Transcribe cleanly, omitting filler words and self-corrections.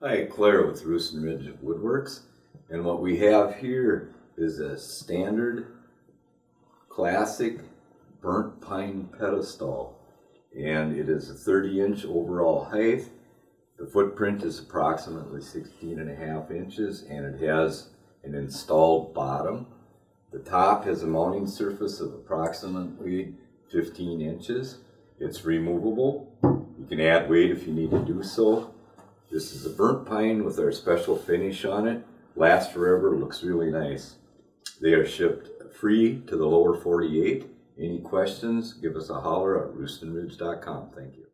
Hi, Claire with Roostin Woodworks, and what we have here is a standard classic burnt pine pedestal, and it is a 30-inch overall height. The footprint is approximately 16.5 inches, and it has an installed bottom. The top has a mounting surface of approximately 15 inches. It's removable. You can add weight if you need to do so. This is a burnt pine with our special finish on it. Lasts forever, looks really nice. They are shipped free to the lower 48. Any questions, give us a holler at roostinridge.com. Thank you.